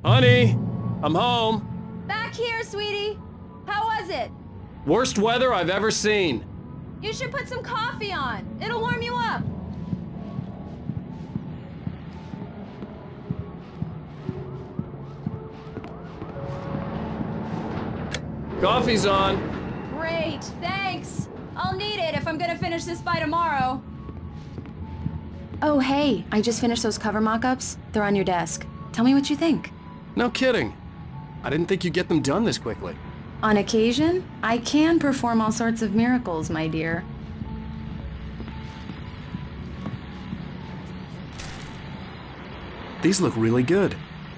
Honey, I'm home. Back here, sweetie. How was it? Worst weather I've ever seen. You should put some coffee on. It'll warm you up. Coffee's on. Great, thanks. I'll need it if I'm gonna finish this by tomorrow. Oh, hey, I just finished those cover mock-ups. They're on your desk. Tell me what you think. No kidding. I didn't think you'd get them done this quickly. On occasion, I can perform all sorts of miracles, my dear. These look really good.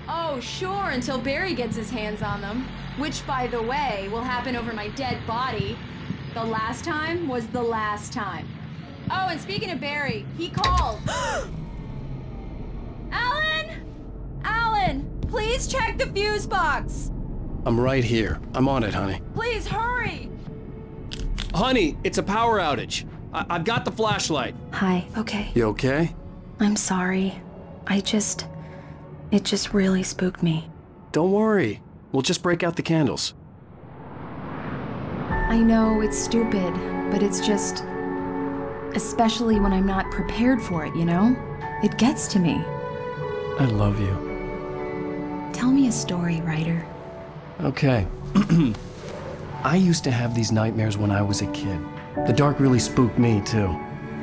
Oh, sure, until Barry gets his hands on them. Which, by the way, will happen over my dead body. The last time was the last time. Oh, and speaking of Barry, he called. Alan! Alan, please check the fuse box. I'm right here. I'm on it, honey. Please hurry! Honey, it's a power outage. I've got the flashlight. Hi, okay. You okay? I'm sorry. It just really spooked me. Don't worry. We'll just break out the candles. I know it's stupid, but it's just... especially when I'm not prepared for it, you know? It gets to me. I love you. Tell me a story, writer. Okay. I used to have these nightmares when I was a kid. The dark really spooked me, too.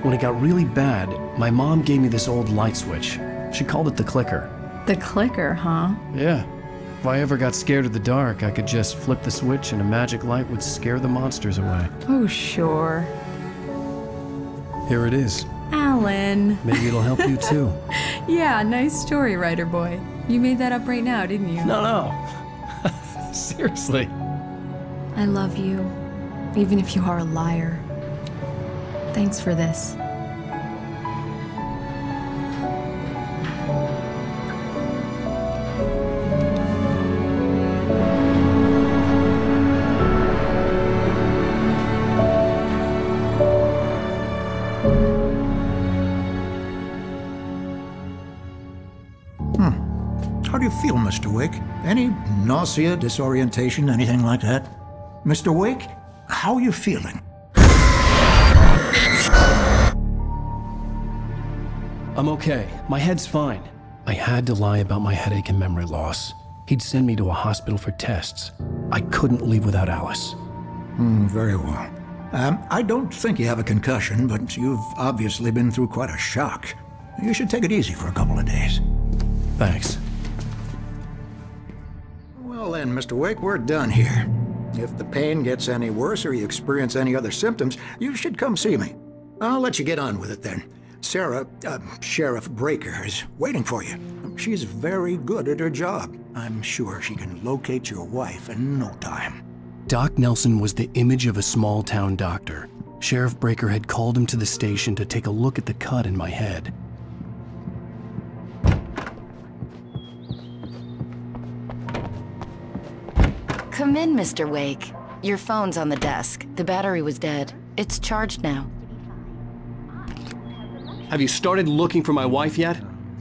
When it got really bad, my mom gave me this old light switch. She called it the clicker. The clicker, huh? Yeah. If I ever got scared of the dark, I could just flip the switch and a magic light would scare the monsters away. Oh, sure. Here it is. Alan. Maybe it'll help you, too. Yeah, nice story, writer boy. You made that up right now, didn't you? No. Seriously. I love you, even if you are a liar. Thanks for this. How do you feel, Mr. Wake? Any nausea, disorientation, anything like that? Mr. Wake, how are you feeling? I'm okay. My head's fine. I had to lie about my headache and memory loss. He'd send me to a hospital for tests. I couldn't leave without Alice. Very well. I don't think you have a concussion, but you've obviously been through quite a shock. You should take it easy for a couple of days. Thanks. Well then, Mr. Wake, we're done here. If the pain gets any worse or you experience any other symptoms, you should come see me. I'll let you get on with it then. Sarah, Sheriff Breaker, is waiting for you. She's very good at her job. I'm sure she can locate your wife in no time. Doc Nelson was the image of a small-town doctor. Sheriff Breaker had called him to the station to take a look at the cut in my head. Come in, Mr. Wake. Your phone's on the desk. The battery was dead. It's charged now. Have you started looking for my wife yet?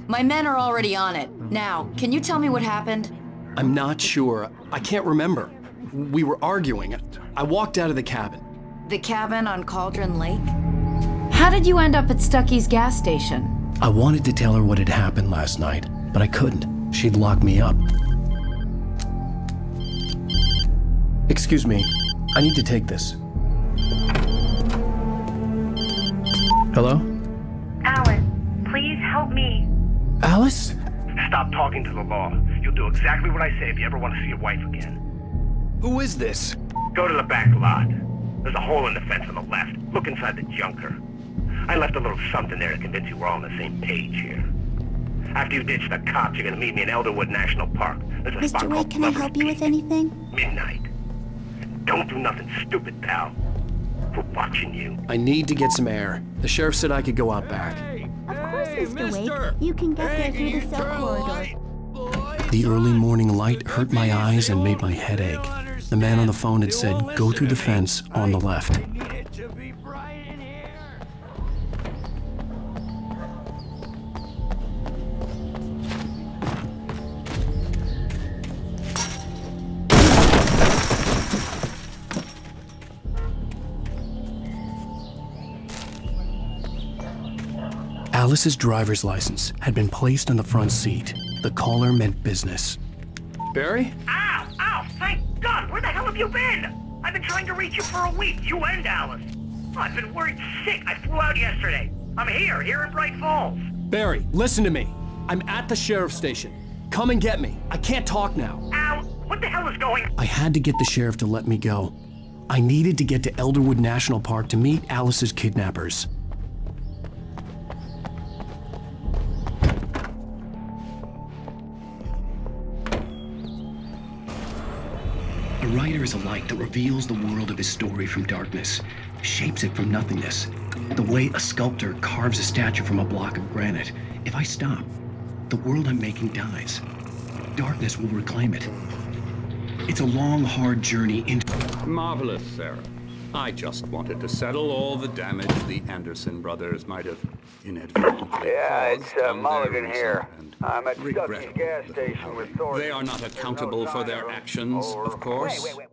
My men are already on it. Now, can you tell me what happened? I'm not sure. I can't remember. We were arguing. I walked out of the cabin. The cabin on Cauldron Lake? How did you end up at Stucky's gas station? I wanted to tell her what had happened last night, but I couldn't. She'd lock me up. Excuse me. I need to take this. Hello? Alan, please help me. Alice? Stop talking to the law. You'll do exactly what I say if you ever want to see your wife again. Who is this? Go to the back lot. There's a hole in the fence on the left. Look inside the junker. I left a little something there to convince you we're all on the same page here. After you ditch the cops, you're gonna meet me in Elderwood National Park. There's a spot Mr. Wake, called can I help you with Peak. anything? Midnight. Don't do nothing stupid, pal. We're watching you. I need to get some air. The sheriff said I could go out back. Of course, Mr. Wake. You can get there through the cell corridor. The early morning light hurt my eyes and made my head ache. The man on the phone had said, go through the fence on the left. Alice's driver's license had been placed on the front seat. The caller meant business. Barry? Ow! Ow! Thank God! Where the hell have you been? I've been trying to reach you for a week, you and Alice. Oh, I've been worried sick. I flew out yesterday. I'm here in Bright Falls. Barry, listen to me. I'm at the sheriff's station. Come and get me. I can't talk now. Al, what the hell is going on? I had to get the sheriff to let me go. I needed to get to Elderwood National Park to meet Alice's kidnappers. A writer is a light that reveals the world of his story from darkness, shapes it from nothingness. The way a sculptor carves a statue from a block of granite. If I stop, the world I'm making dies. Darkness will reclaim it. It's a long, hard journey into... Marvelous, Sarah. I just wanted to settle all the damage the Anderson brothers might have inadvertently caused. It's Mulligan here. I'm at Stuckey's regrettably gas station with Thornton. They are not accountable for their actions, of course. Wait.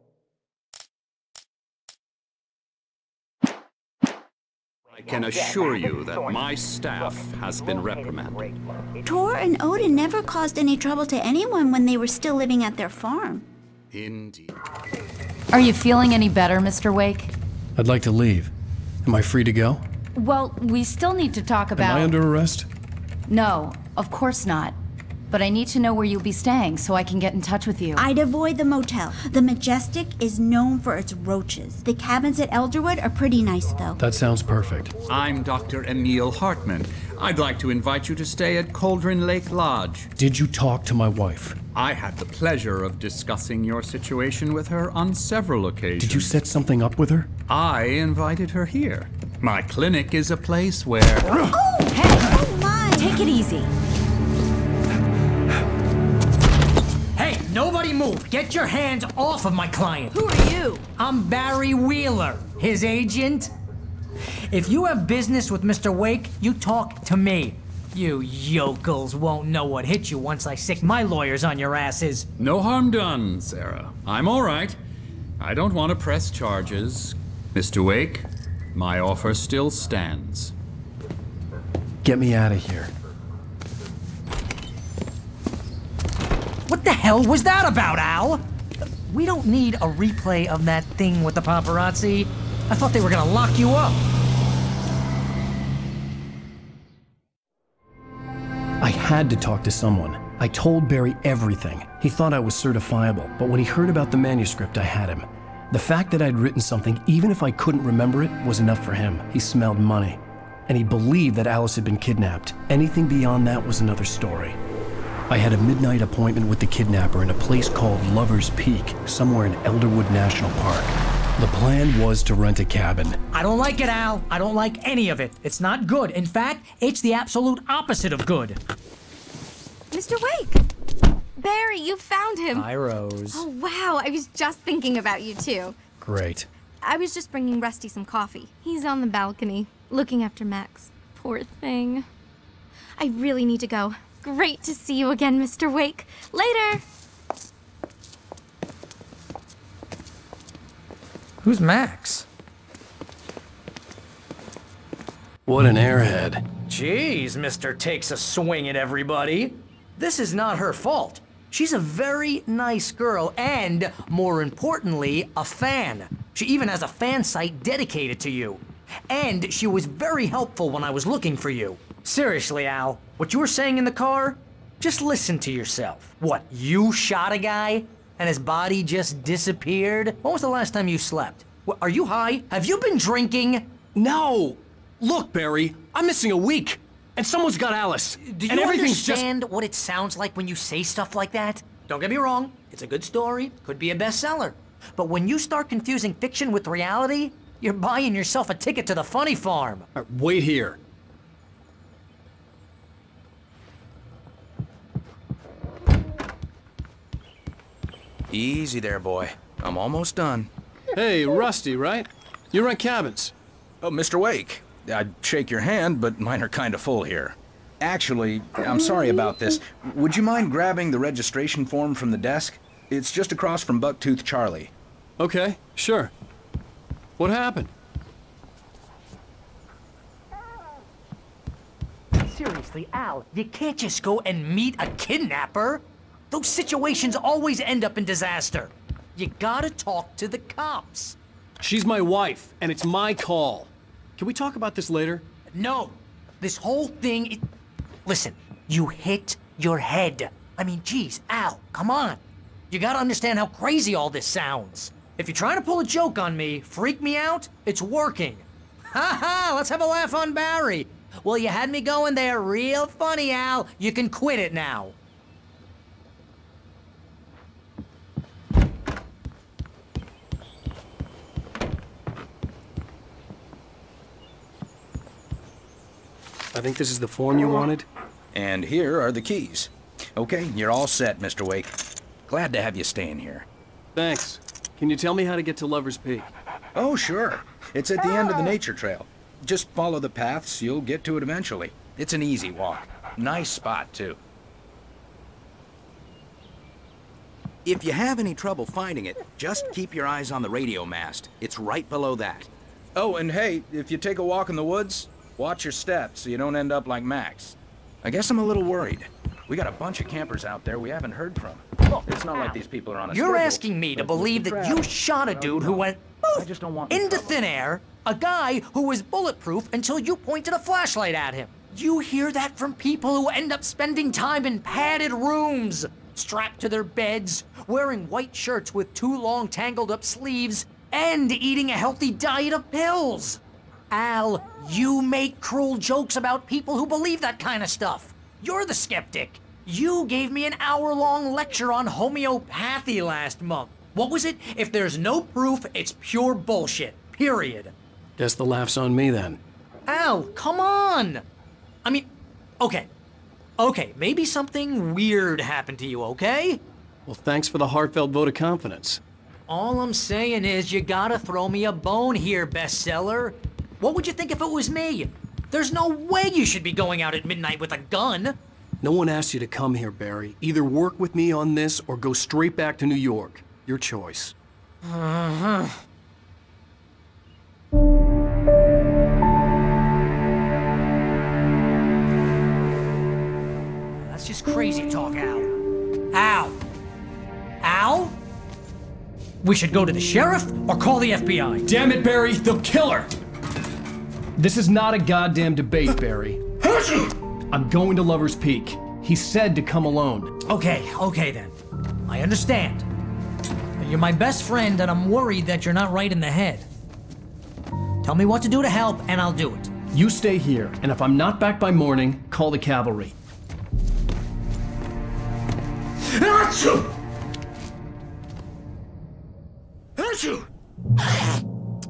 I can assure you that my staff has been reprimanded. Tor and Odin never caused any trouble to anyone when they were still living at their farm. Indeed. Are you feeling any better, Mr. Wake? I'd like to leave. Am I free to go? Well, we still need to talk about... Am I under arrest? No, of course not. But I need to know where you'll be staying so I can get in touch with you. I'd avoid the motel. The Majestic is known for its roaches. The cabins at Elderwood are pretty nice, though. That sounds perfect. I'm Dr. Emil Hartman. I'd like to invite you to stay at Cauldron Lake Lodge. Did you talk to my wife? I had the pleasure of discussing your situation with her on several occasions. Did you set something up with her? I invited her here. My clinic is a place where... Oh, hey! Oh, my! Take it easy. Hey, nobody move! Get your hands off of my client! Who are you? I'm Barry Wheeler, his agent. If you have business with Mr. Wake, you talk to me. You yokels won't know what hit you once I sick my lawyers on your asses. No harm done, Sarah. I'm all right. I don't want to press charges. Mr. Wake, my offer still stands. Get me out of here. What the hell was that about, Al? We don't need a replay of that thing with the paparazzi. I thought they were gonna lock you up. I had to talk to someone. I told Barry everything. He thought I was certifiable, but when he heard about the manuscript, I had him. The fact that I'd written something, even if I couldn't remember it, was enough for him. He smelled money. And he believed that Alice had been kidnapped. Anything beyond that was another story. I had a midnight appointment with the kidnapper in a place called Lover's Peak, somewhere in Elderwood National Park. The plan was to rent a cabin. I don't like it, Al. I don't like any of it. It's not good. In fact, it's the absolute opposite of good. Mr. Wake! Barry, you found him. Hi, Rose. Oh, wow. I was just thinking about you, too. Great. I was just bringing Rusty some coffee. He's on the balcony, looking after Max. Poor thing. I really need to go. Great to see you again, Mr. Wake. Later! Who's Max? What an airhead. Jeez, Mr. Takes a swing at everybody. This is not her fault. She's a very nice girl and, more importantly, a fan. She even has a fan site dedicated to you. And she was very helpful when I was looking for you. Seriously, Al, what you were saying in the car? Just listen to yourself. What, you shot a guy and his body just disappeared? When was the last time you slept? What, are you high? Have you been drinking? No! Look, Barry, I'm missing a week. And someone's got Alice. Do you and everything's understand what it sounds like when you say stuff like that? Don't get me wrong, it's a good story, could be a bestseller. But when you start confusing fiction with reality, you're buying yourself a ticket to the funny farm. Wait here. Easy there, boy. I'm almost done. Hey, Rusty, right? You rent cabins. Oh, Mr. Wake. I'd shake your hand, but mine are kind of full here. Actually, I'm sorry about this. Would you mind grabbing the registration form from the desk? It's just across from Bucktooth Charlie. Okay, sure. What happened? seriously, Al, you can't just go and meet a kidnapper. Those situations always end up in disaster. You gotta talk to the cops. She's my wife, and it's my call. Can we talk about this later? No. This whole thing... Listen, you hit your head. I mean, geez, Al, come on. You gotta understand how crazy all this sounds. If you're trying to pull a joke on me, freak me out, it's working. Ha ha, let's have a laugh on Barry. Well, you had me going there real funny, Al. You can quit it now. I think this is the form you wanted. And here are the keys. Okay, you're all set, Mr. Wake. Glad to have you staying here. Thanks. Can you tell me how to get to Lover's Peak? Oh, sure. It's at the end of the nature trail. Just follow the paths, you'll get to it eventually. It's an easy walk. Nice spot, too. If you have any trouble finding it, just keep your eyes on the radio mast. It's right below that. Oh, and hey, if you take a walk in the woods, watch your steps so you don't end up like Max. I guess I'm a little worried. We got a bunch of campers out there we haven't heard from. It's not like these people are on a schedule. You're asking me to believe that you shot a dude who went poof, into thin air, a guy who was bulletproof until you pointed a flashlight at him. You hear that from people who end up spending time in padded rooms, strapped to their beds, wearing white shirts with too long tangled up sleeves, and eating a healthy diet of pills. Al, you make cruel jokes about people who believe that kind of stuff. You're the skeptic. You gave me an hour-long lecture on homeopathy last month. What was it? If there's no proof, it's pure bullshit. Period. Guess the laugh's on me then. Al, come on! I mean, okay. Okay, maybe something weird happened to you, okay? Well, thanks for the heartfelt vote of confidence. All I'm saying is you gotta throw me a bone here, bestseller. What would you think if it was me? There's no way you should be going out at midnight with a gun. No one asked you to come here, Barry. Either work with me on this or go straight back to New York. Your choice. That's just crazy talk, Al. Al? Al? We should go to the sheriff or call the FBI. Damn it, Barry, they'll kill her! This is not a goddamn debate, Barry. I'm going to Lover's Peak. He said to come alone. Okay then. I understand. You're my best friend and I'm worried that you're not right in the head. Tell me what to do to help and I'll do it. You stay here, and if I'm not back by morning, call the cavalry. Achoo!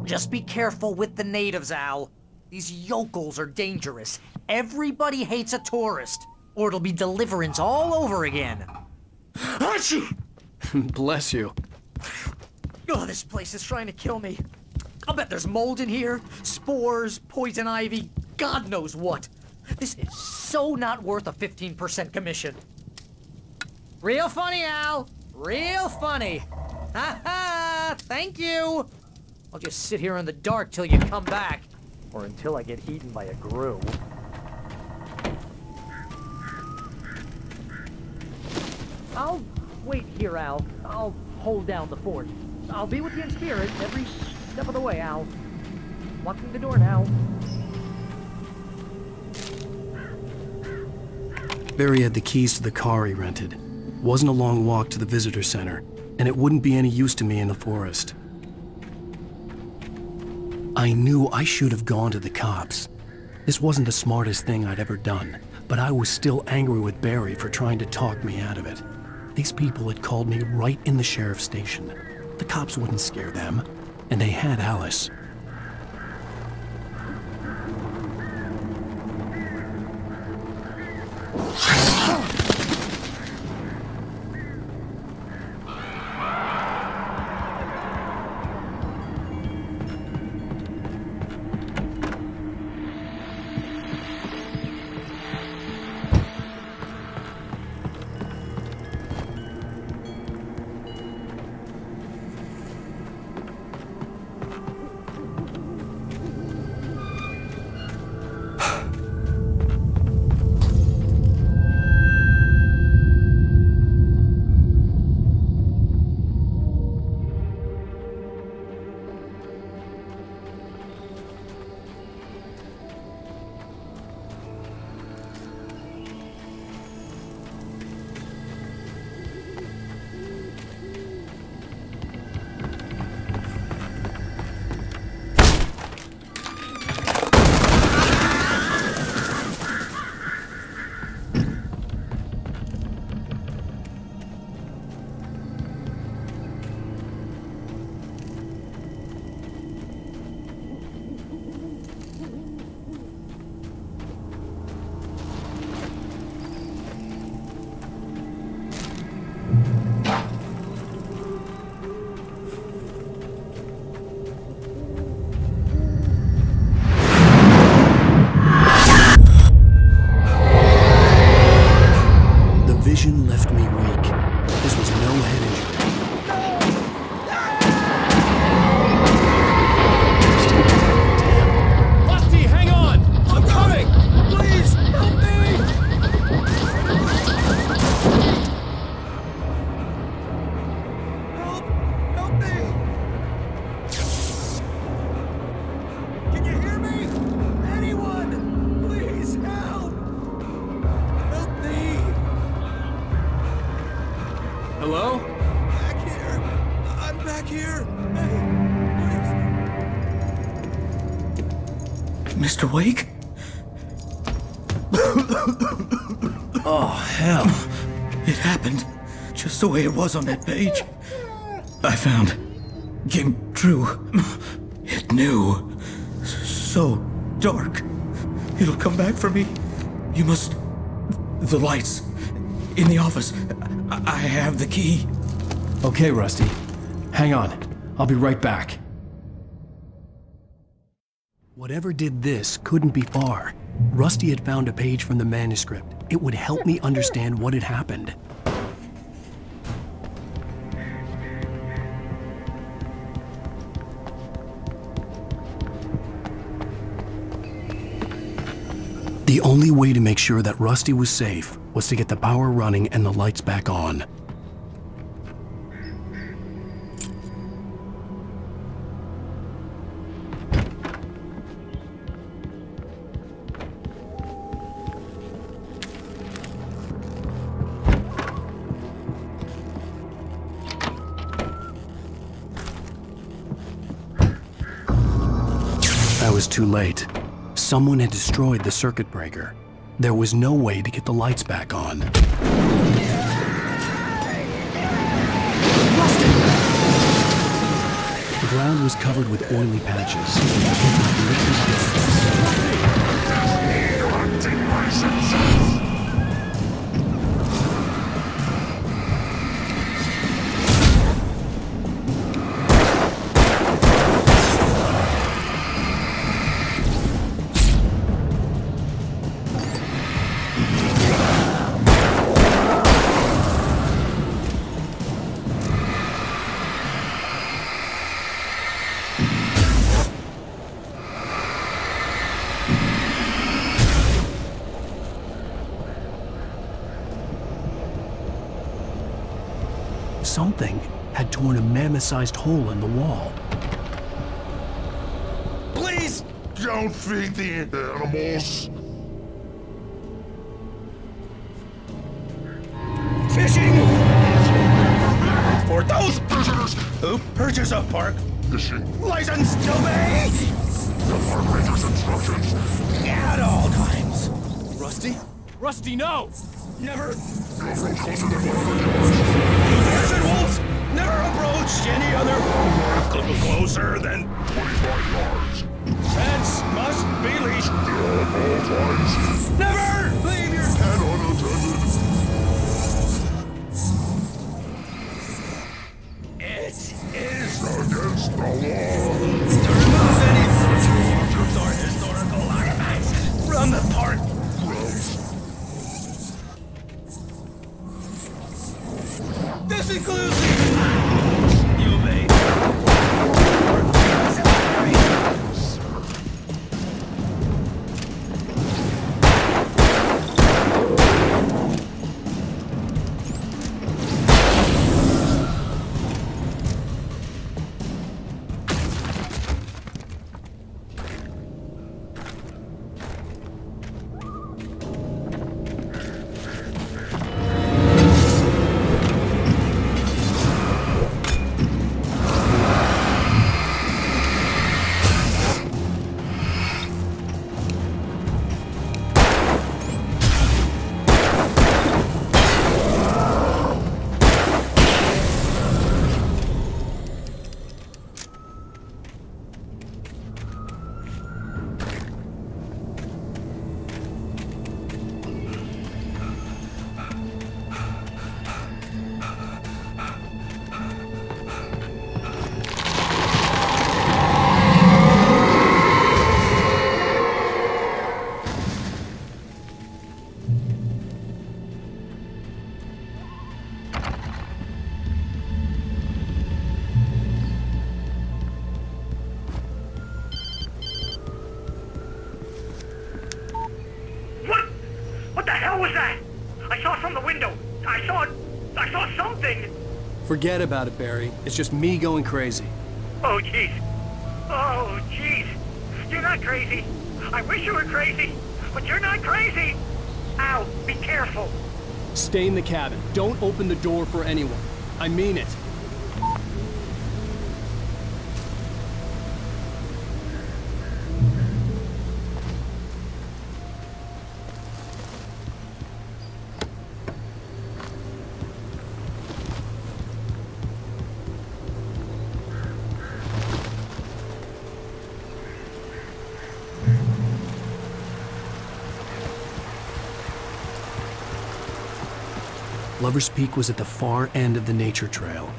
Just be careful with the natives, Al. These yokels are dangerous. Everybody hates a tourist, or it'll be Deliverance all over again. Bless you. Oh, this place is trying to kill me. I'll bet there's mold in here, spores, poison ivy, God knows what. This is so not worth a 15% commission. Real funny, Al. Real funny. Ha ha! Thank you. I'll just sit here in the dark till you come back. Or until I get eaten by a grue. I'll wait here, Al. I'll hold down the fort. I'll be with you in spirit every step of the way, Al. Locking the door now. Barry had the keys to the car he rented. Wasn't a long walk to the visitor center, and it wouldn't be any use to me in the forest. I knew I should have gone to the cops. This wasn't the smartest thing I'd ever done, but I was still angry with Barry for trying to talk me out of it. These people had called me right in the sheriff's station. The cops wouldn't scare them, and they had Alice. Mr. Wake? Oh, hell. It happened just the way it was on that page. I found. Came true. It knew. So dark. It'll come back for me. You must... The lights. In the office. I have the key. Okay, Rusty. Hang on. I'll be right back. Whatever did this couldn't be far. Rusty had found a page from the manuscript. It would help me understand what had happened. The only way to make sure that Rusty was safe was to get the power running and the lights back on. I was too late. Someone had destroyed the circuit breaker. There was no way to get the lights back on. The ground was covered with oily patches. Something had torn a mammoth-sized hole in the wall. Please! Don't feed the animals! Fishing! For those visitors who purchase a park fishing license to obey the park ranger's instructions at all times. Rusty? Rusty, no! Never. Bears and wolves never approached any other closer than 25 yards. Pets must be leashed At all times. Never leave your pet unattended. It is against the law to remove any objects or historical artifacts from the park. This includes you obey. Forget about it, Barry. It's just me going crazy. Oh, jeez. Oh, jeez. You're not crazy. I wish you were crazy, but you're not crazy. Ow, be careful. Stay in the cabin. Don't open the door for anyone. I mean it. Lover's Peak was at the far end of the nature trail.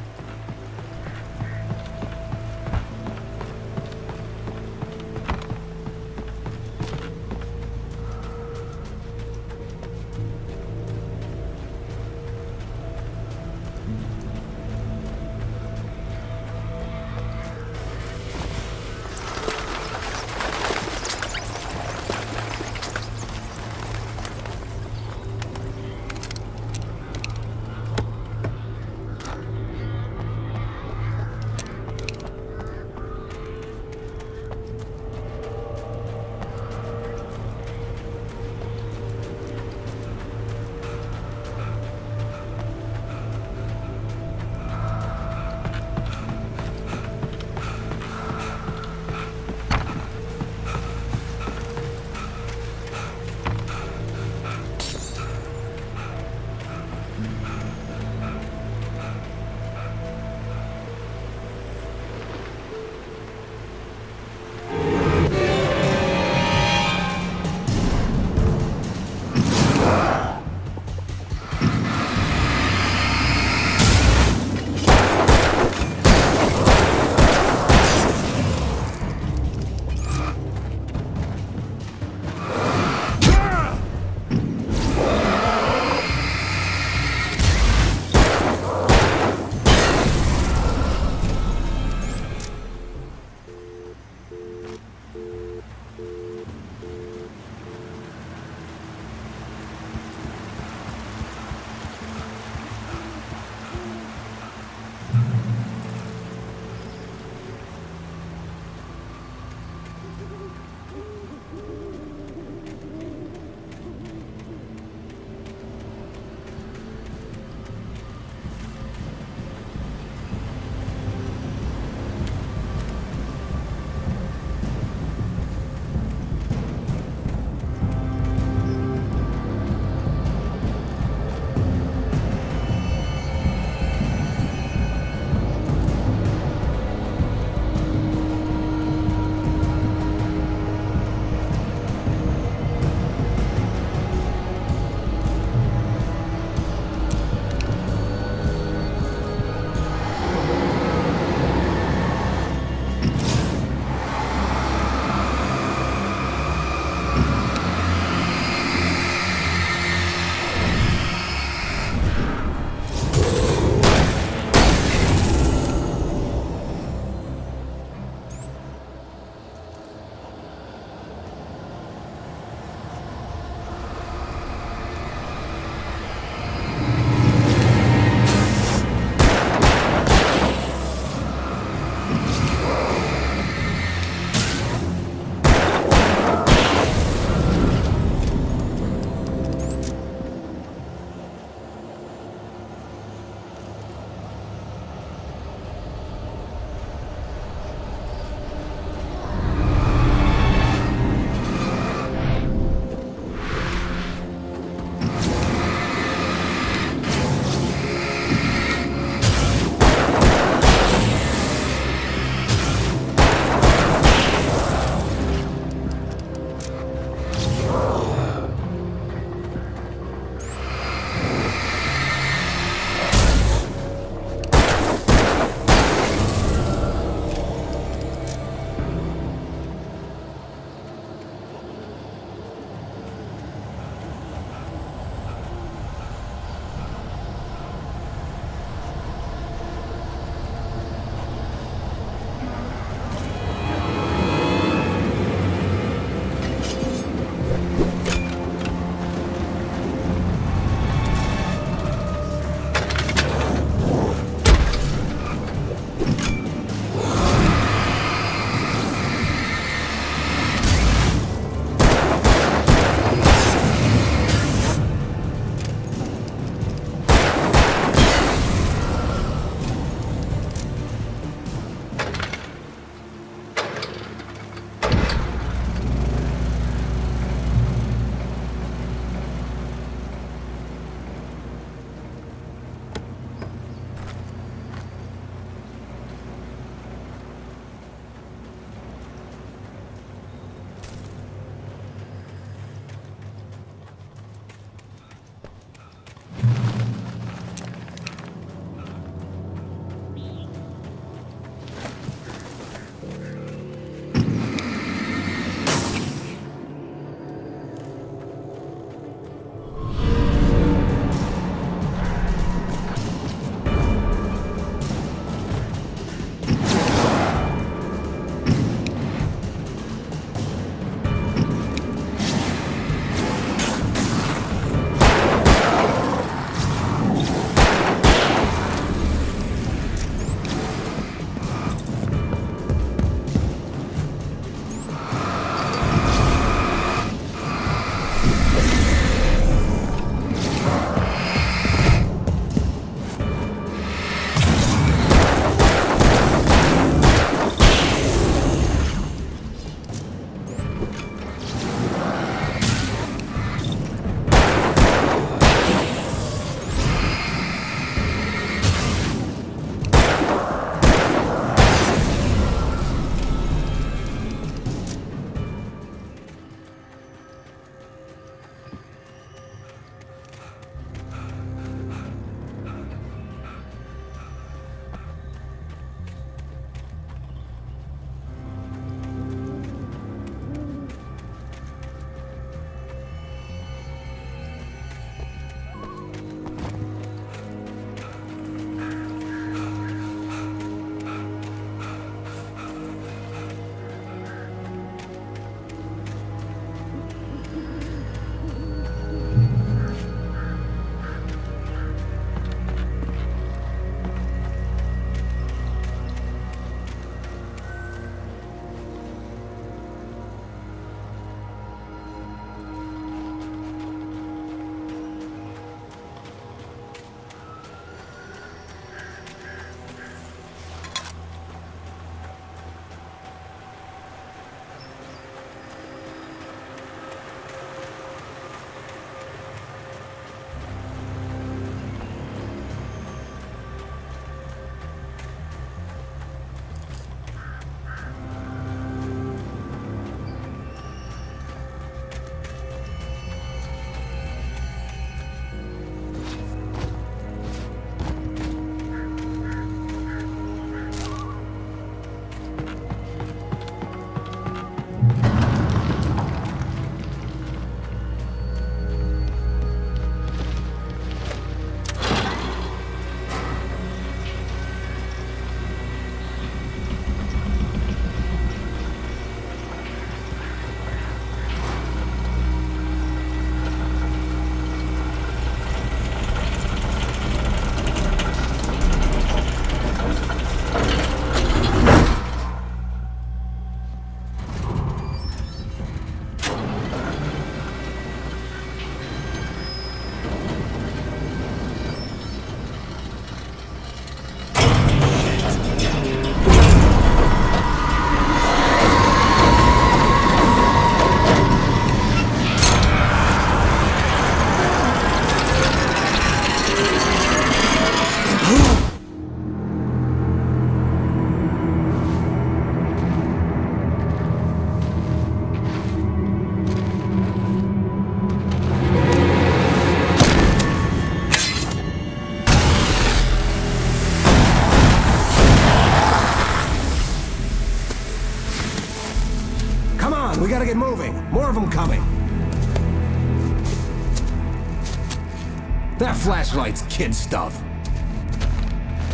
That flashlight's kid stuff.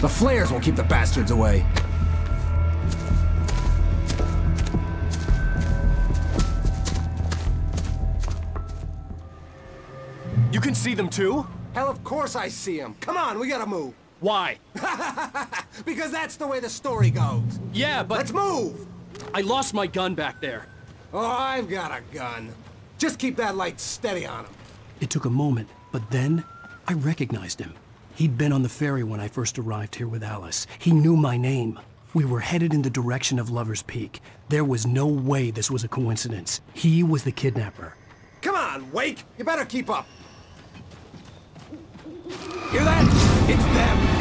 The flares will keep the bastards away. You can see them too? Hell, of course I see them. Come on, we gotta move. Why? Because that's the way the story goes. Yeah, but... Let's move! I lost my gun back there. Oh, I've got a gun. Just keep that light steady on him. It took a moment, but then I recognized him. He'd been on the ferry when I first arrived here with Alice. He knew my name. We were headed in the direction of Lover's Peak. There was no way this was a coincidence. He was the kidnapper. Come on, Wake! You better keep up. Hear that? It's them!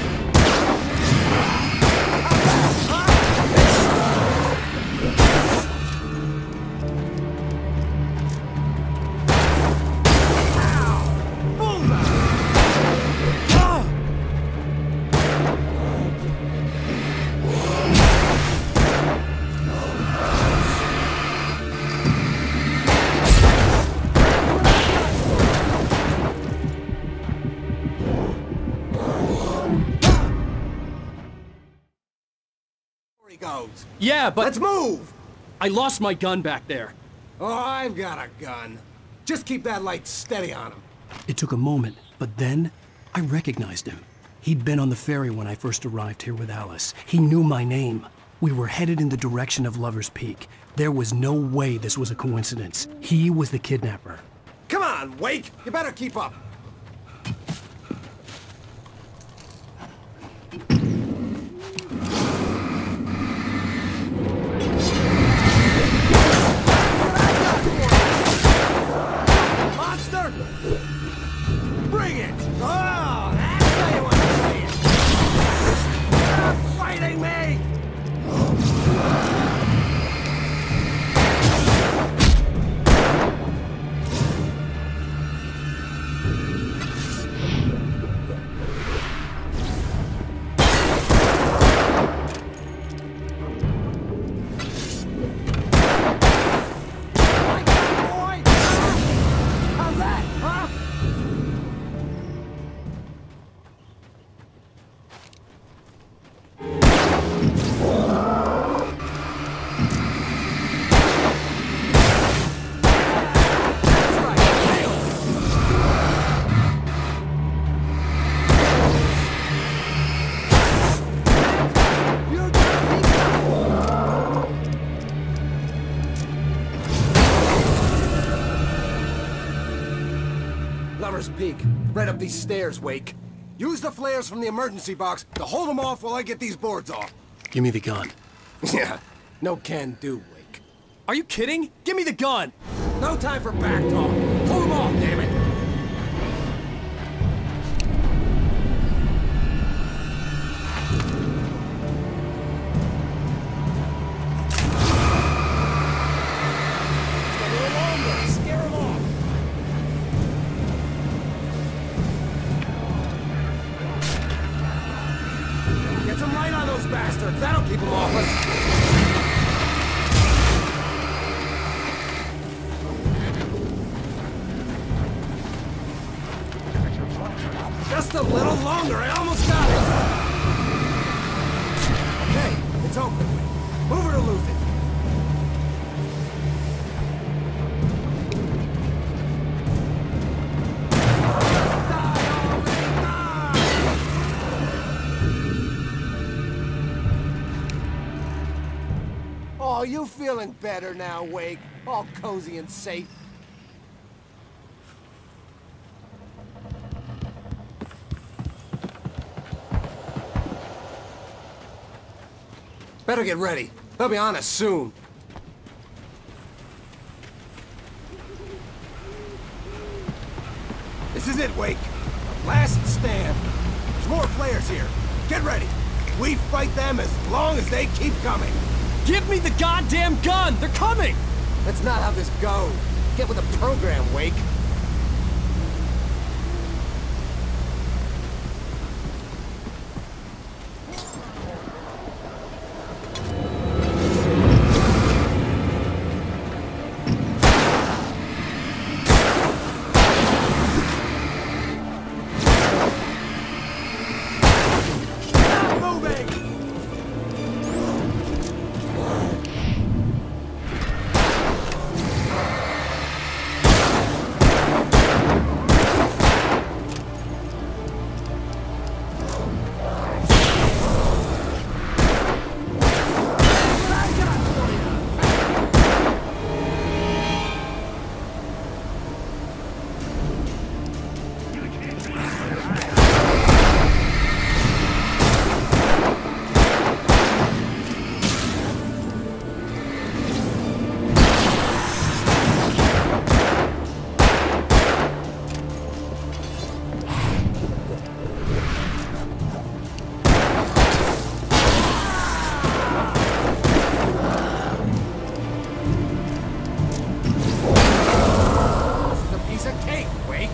Goes. Yeah, but... Let's move! I lost my gun back there. Oh, I've got a gun. Just keep that light steady on him. It took a moment, but then I recognized him. He'd been on the ferry when I first arrived here with Alice. He knew my name. We were headed in the direction of Lover's Peak. There was no way this was a coincidence. He was the kidnapper. Come on, Wake! You better keep up. Bring it! Oh, that's how you want to say it! Stop fighting me! How's that, huh? Lover's Peak. Right up these stairs, Wake. Use the flares from the emergency box to hold them off while I get these boards off. Give me the gun. Yeah, no can do, Wake. Are you kidding? Give me the gun! No time for back talk. Hold them off, damn it! A little longer. Scare them off. Get some light on those bastards. That'll keep them off us. Just a little longer. I almost got it. Okay, it's open. Move it or lose it. Oh, you feeling better now, Wake? All cozy and safe. Better get ready. They'll be on us soon. This is it, Wake. Last stand. There's more flares here. Get ready. We fight them as long as they keep coming. Give me the goddamn gun! They're coming! That's not how this goes. Get with the program, Wake. Wake.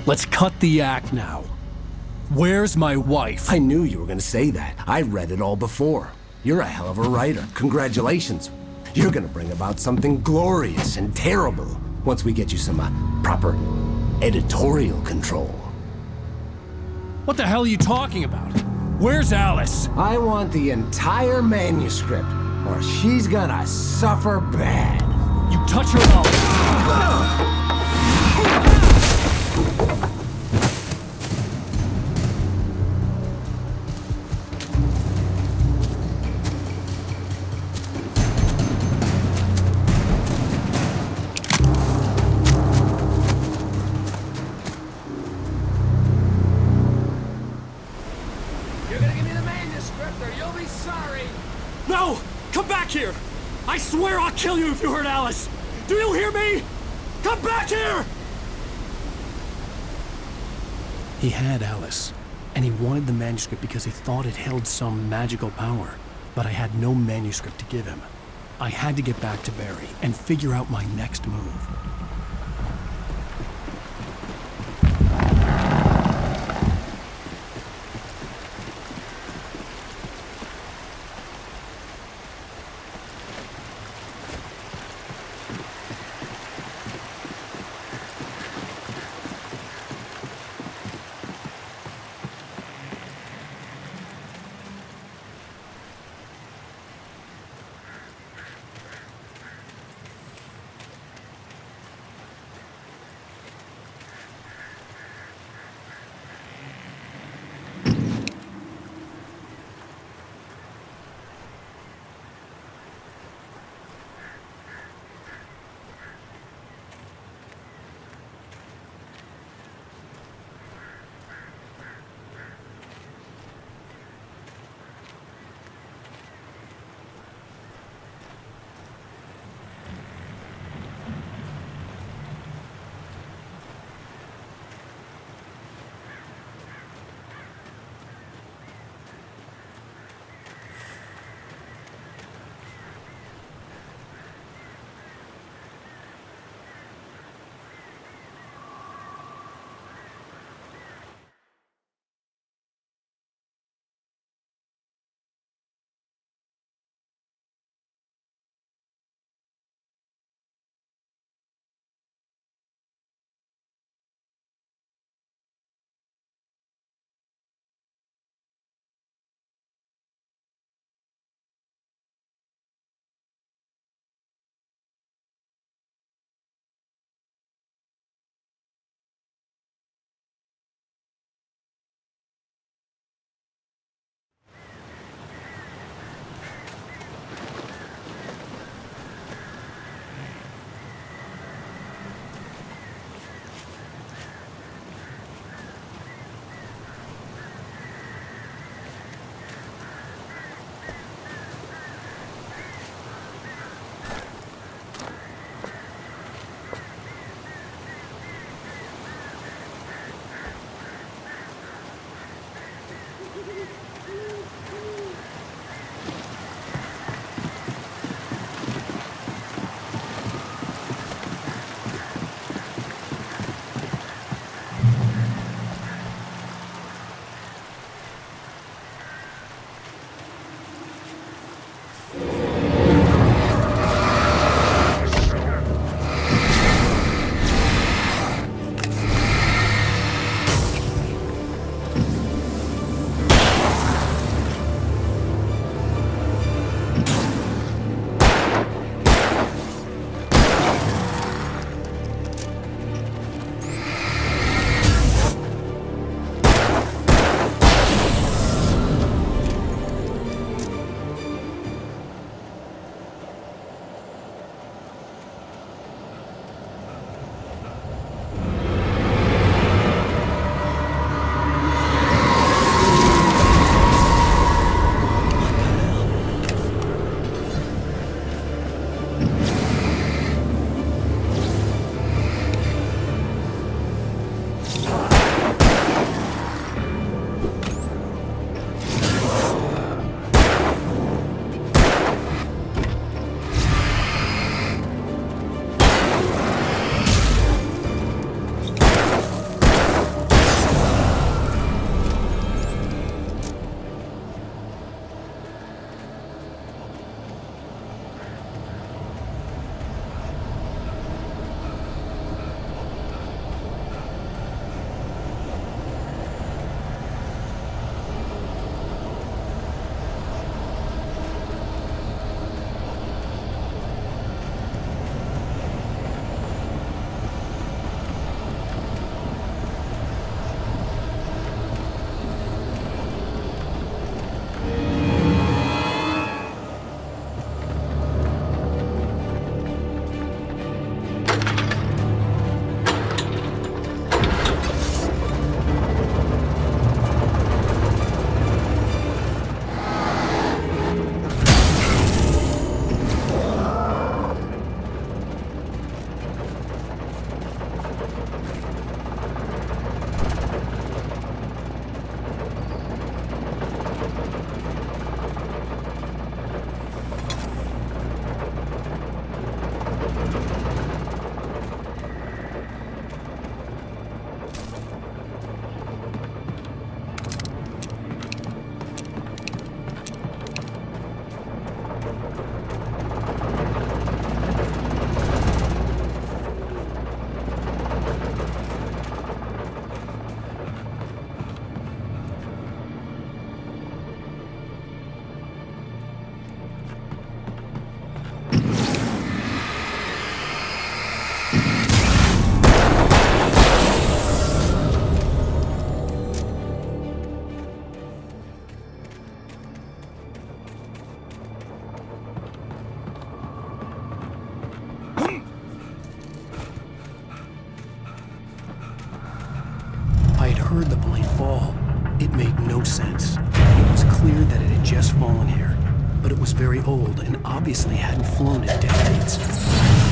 Let's cut the act now. Where's my wife? I knew you were gonna say that. I read it all before. You're a hell of a writer. Congratulations. You're gonna bring about something glorious and terrible once we get you some proper editorial control. What the hell are you talking about? Where's Alice? I want the entire manuscript, or she's gonna suffer bad. You touch her mouth. No! Come back here! I swear I'll kill you if you hurt Alice! Do you hear me? Come back here! He had Alice, and he wanted the manuscript because he thought it held some magical power. But I had no manuscript to give him. I had to get back to Barry and figure out my next move. that was very old and obviously hadn't flown in decades.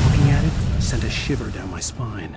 Looking at it sent a shiver down my spine.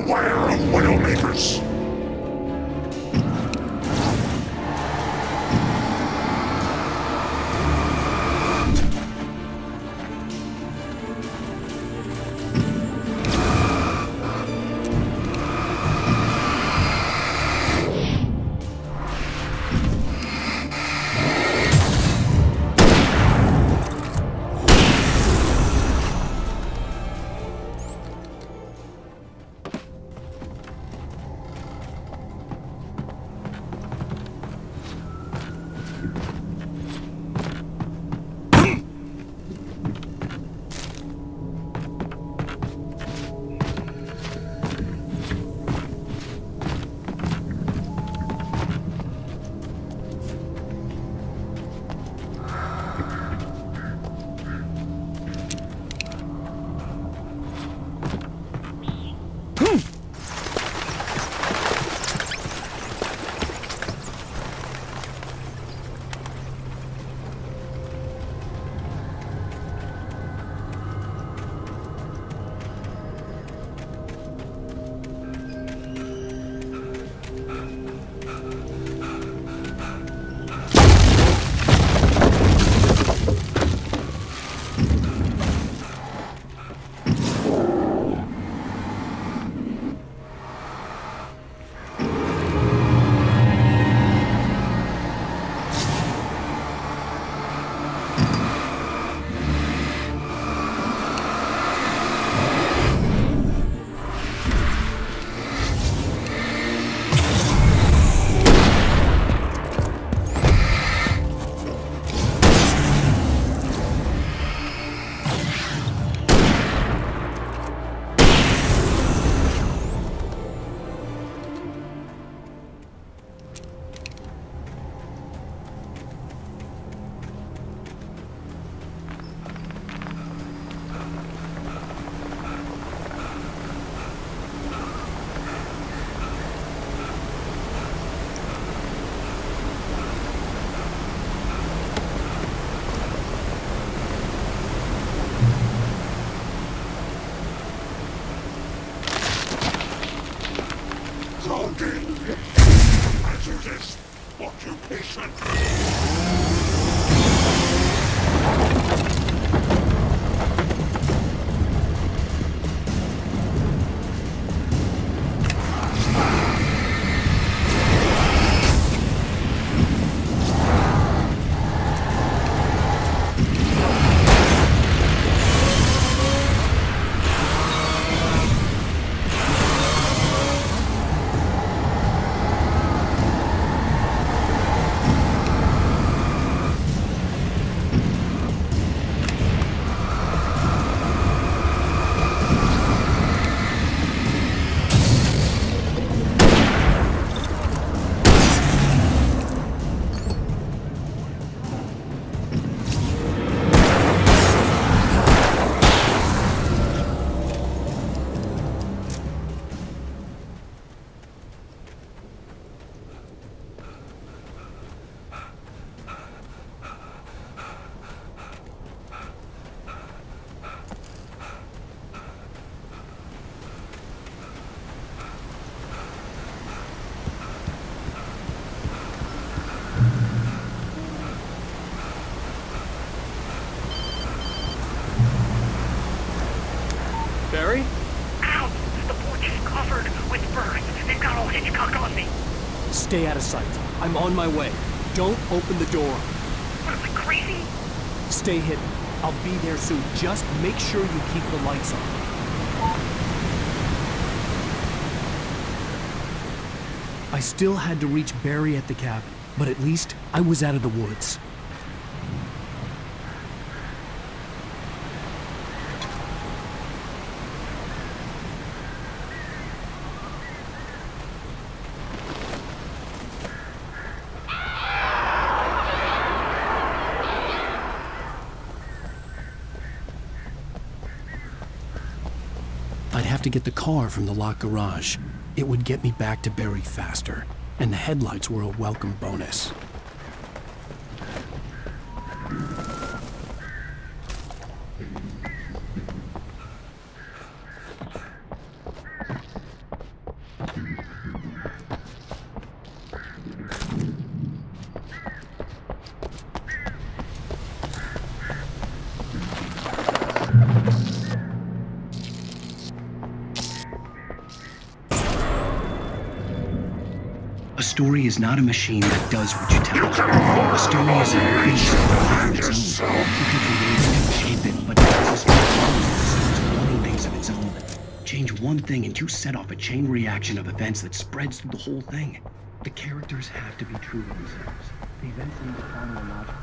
Beware of Widowmakers. Hazardous occupation. Barry? Ow! The porch is covered with birds. They've got old Hitchcock on me. Stay out of sight. I'm on my way. Don't open the door. What, am I crazy? Stay hidden. I'll be there soon. Just make sure you keep the lights on. I still had to reach Barry at the cabin, but at least I was out of the woods. I'd have to get the car from the locked garage. It would get me back to Barry faster, and the headlights were a welcome bonus. story is not a machine that does what you tell it. A story is a living thing of its own. You can create it and shape it, but it's just running things of its own. Change one thing and you set off a chain reaction of events that spreads through the whole thing. The characters have to be true to themselves. The events need to follow a logic.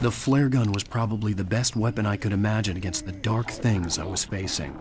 The flare gun was probably the best weapon I could imagine against the dark things I was facing.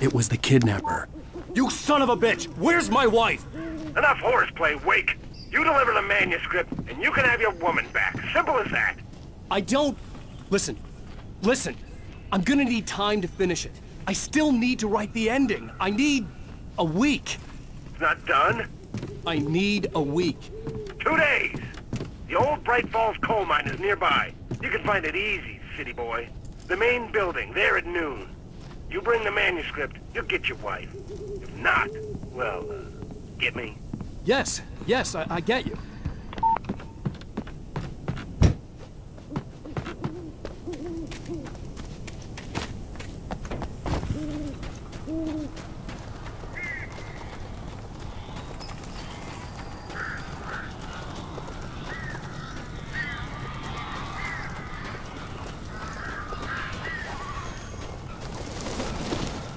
It was the kidnapper. You son of a bitch! Where's my wife? Enough horseplay, Wake. You deliver the manuscript, and you can have your woman back. Simple as that. I don't... Listen. I'm gonna need time to finish it. I still need to write the ending. I need a week. It's not done? I need a week. 2 days. The old Bright Falls coal mine is nearby. You can find it easy, city boy. The main building, there at noon. You bring the manuscript, you'll get your wife. If not, well, get me? Yes, I get you.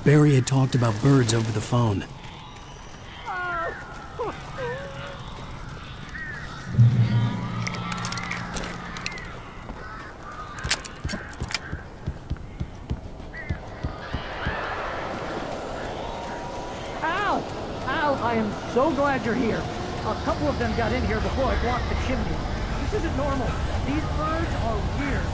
Barry had talked about birds over the phone. Ow! Ow, I am so glad you're here. A couple of them got in here before I blocked the chimney. This isn't normal. These birds are weird.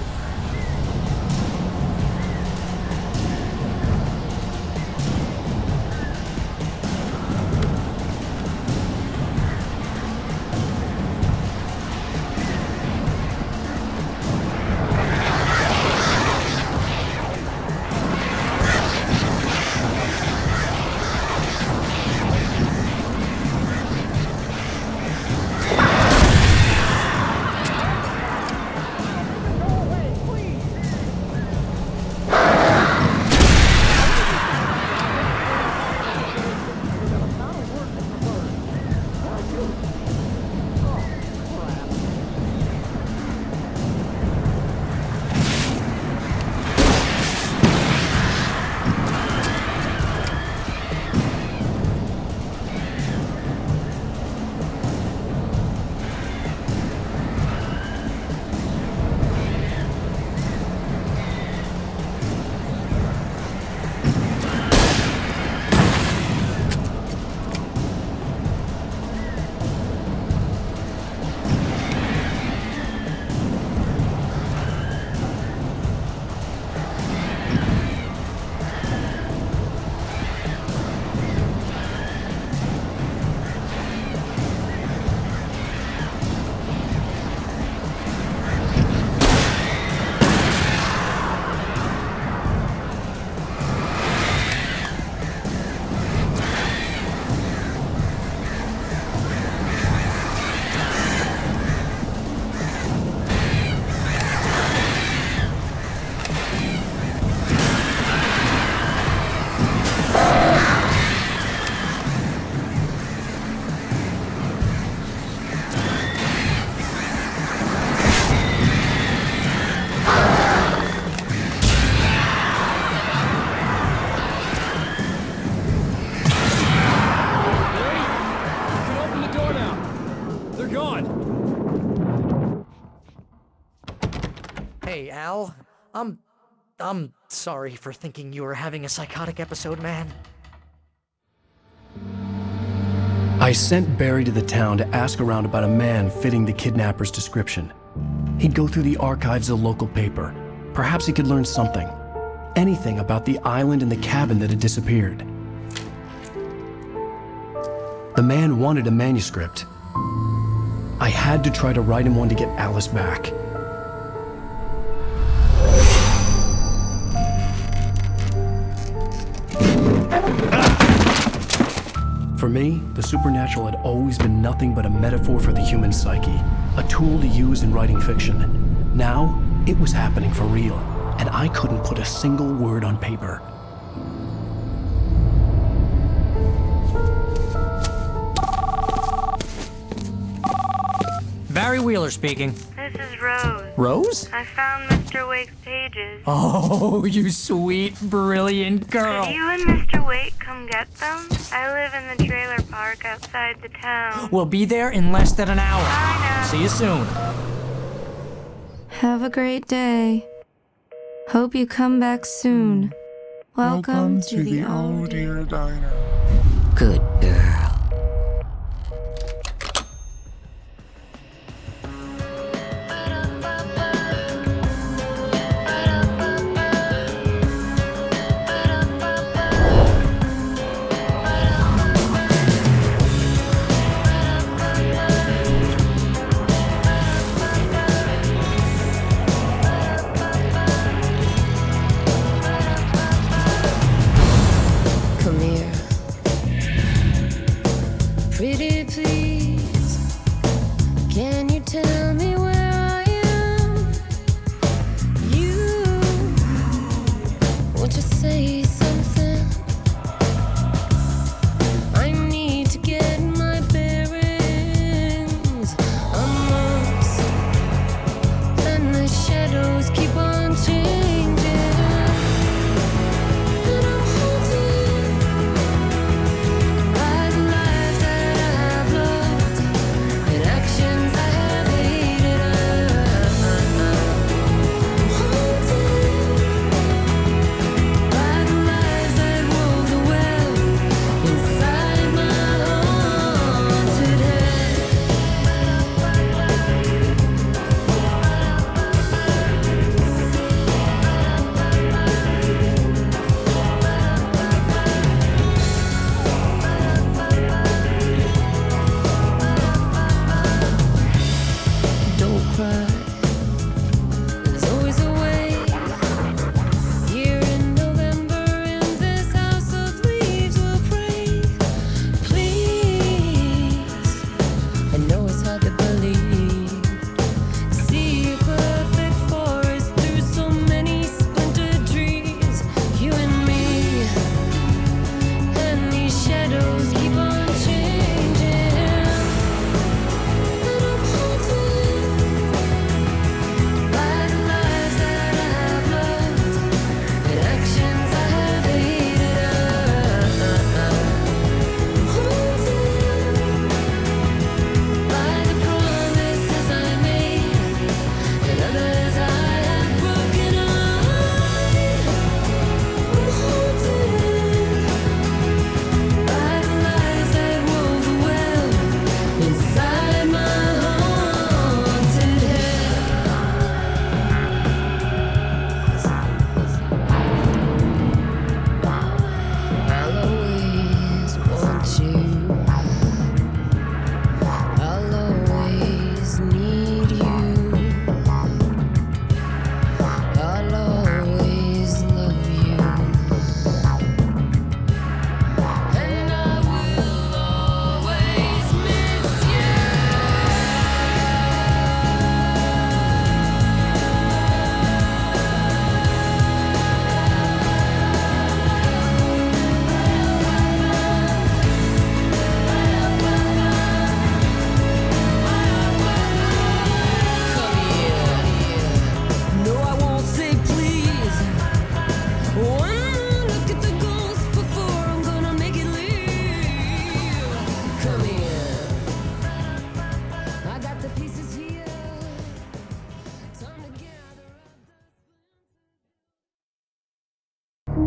Al. I'm sorry for thinking you were having a psychotic episode, man. I sent Barry to the town to ask around about a man fitting the kidnapper's description. He'd go through the archives of the local paper. Perhaps he could learn something. Anything about the island and the cabin that had disappeared. The man wanted a manuscript. I had to try to write him one to get Alice back. For me, the supernatural had always been nothing but a metaphor for the human psyche, a tool to use in writing fiction. Now, it was happening for real, and I couldn't put a single word on paper. Barry Wheeler speaking. This is Rose. Rose? I found Mr. Wake's pages. Oh, you sweet, brilliant girl. Could you and Mr. Wake come get them? I live in the trailer park outside the town. We'll be there in less than an hour. Bye now. See you soon. Have a great day. Hope you come back soon. Welcome to the Oh Dear Diner. Good girl. Come here. Pretty please, can you tell me where I am? You, won't you say something? I need to get my bearings amongst, and the shadows keep on changing. And I'm haunted by the lies that I've lost.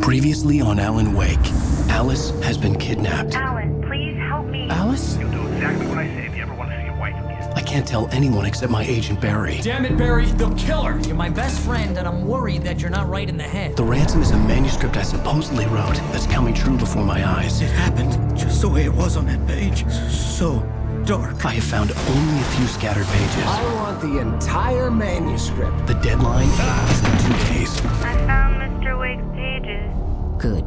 Previously on Alan Wake, Alice has been kidnapped. Alan, please help me. Alice? You'll do exactly what I say if you ever want to see your wife again. I can't tell anyone except my agent Barry. Damn it, Barry, they'll kill her. You're my best friend, and I'm worried that you're not right in the head. The ransom is a manuscript I supposedly wrote that's coming true before my eyes. It happened just the way it was on that page. So dark. I have found only a few scattered pages. I want the entire manuscript. The deadline is in 2 days. I found Mr. Wake's pages. Good.